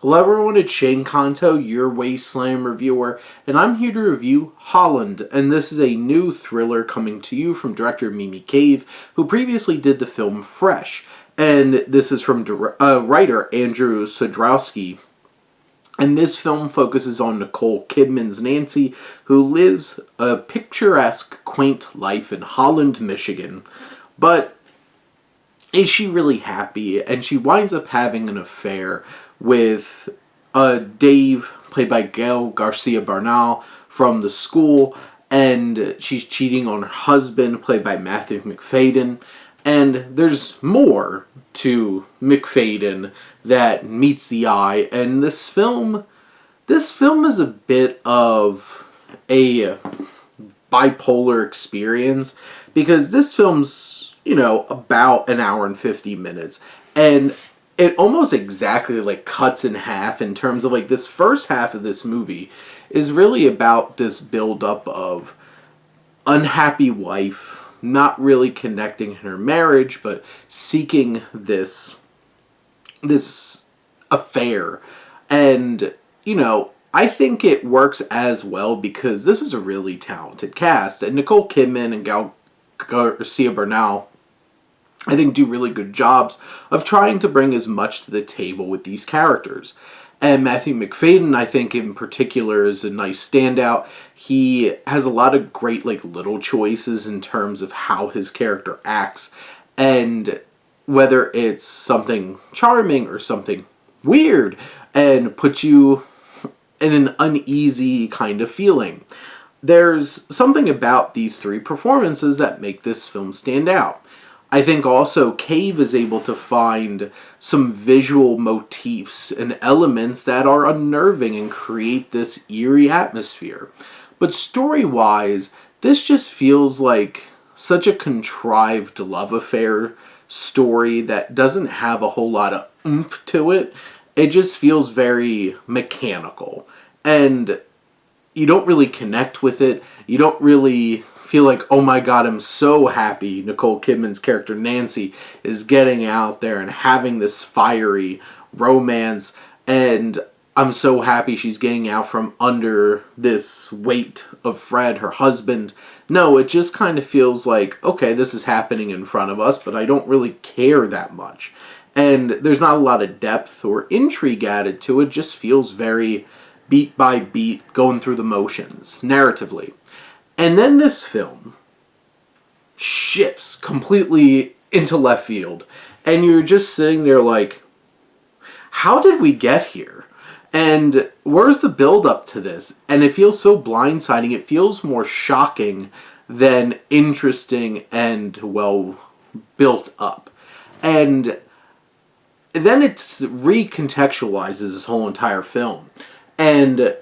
Hello everyone, it's Shane Kanto, your Wasteland reviewer, and I'm here to review Holland, and this is a new thriller coming to you from director Mimi Cave, who previously did the film Fresh, and this is from writer Andrew Sadrowski. And this film focuses on Nicole Kidman's Nancy, who lives a picturesque, quaint life in Holland, Michigan, but is she really happy? And she winds up having an affair with Dave, played by Gael Garcia Bernal, from the school, and she's cheating on her husband, played by Matthew Macfadyen. And there's more to Macfadyen that meets the eye, and this film is a bit of a bipolar experience, because this film's, about an hour and 50 minutes, and it almost exactly cuts in half in terms of this first half of this movie is really about this build-up of unhappy wife, not really connecting in her marriage, but seeking this affair. And, I think it works as well because this is a really talented cast. And Nicole Kidman and Gael Garcia Bernal, I think, do really good jobs of trying to bring as much to the table with these characters. And Matthew Macfadyen, I think, in particular, is a nice standout. He has a lot of great, little choices in terms of how his character acts. And whether it's something charming or something weird, and puts you in an uneasy kind of feeling. There's something about these three performances that make this film stand out. I think also Cave is able to find some visual motifs and elements that are unnerving and create this eerie atmosphere. But story-wise, this just feels like such a contrived love affair story that doesn't have a whole lot of oomph to it. It just feels very mechanical. And you don't really connect with it. You don't really feel like, oh my god, I'm so happy Nicole Kidman's character Nancy is getting out there and having this fiery romance, and I'm so happy she's getting out from under this weight of Fred, her husband. No, it just kind of feels like, okay, this is happening in front of us, but I don't really care that much. And there's not a lot of depth or intrigue added to it. It just feels very beat by beat, going through the motions, narratively. And then this film shifts completely into left field. And you're just sitting there like, how did we get here? And where's the build-up to this? And it feels so blindsiding. It feels more shocking than interesting and well built up. And then it recontextualizes this whole entire film. And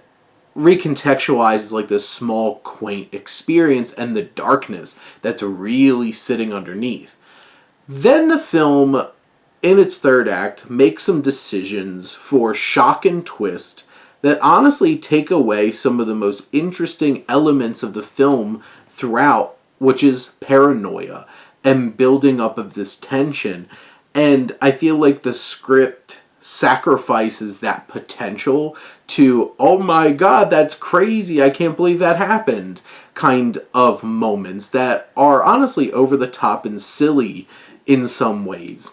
recontextualizes this small, quaint experience and the darkness that's really sitting underneath. Then the film, in its third act, makes some decisions for shock and twist that honestly take away some of the most interesting elements of the film throughout, which is paranoia and building up of this tension. And I feel like the script sacrifices that potential to, oh my god, that's crazy, I can't believe that happened, kind of moments that are honestly over the top and silly in some ways.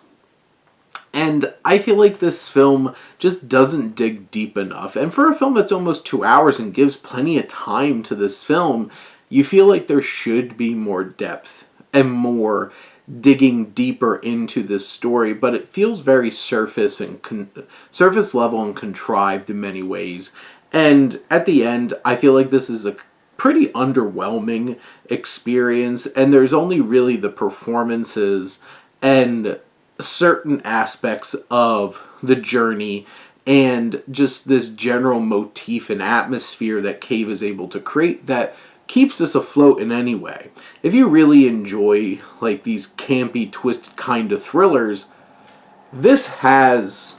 And I feel like this film just doesn't dig deep enough. And for a film that's almost 2 hours and gives plenty of time to this film, you feel like there should be more depth and more digging deeper into this story, but it feels very surface level and contrived in many ways. And at the end, I feel like this is a pretty underwhelming experience, and there's only really the performances and certain aspects of the journey and just this general motif and atmosphere that Cave is able to create that keeps us afloat in any way. If you really enjoy these campy, twisted kind of thrillers, this has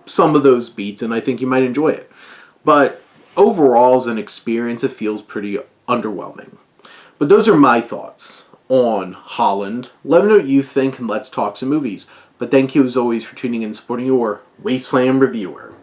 some of those beats, and I think you might enjoy it. But overall, as an experience, it feels pretty underwhelming. But those are my thoughts on Holland. Let me know what you think, and let's talk some movies. But thank you as always for tuning in and supporting your Wasteland reviewer.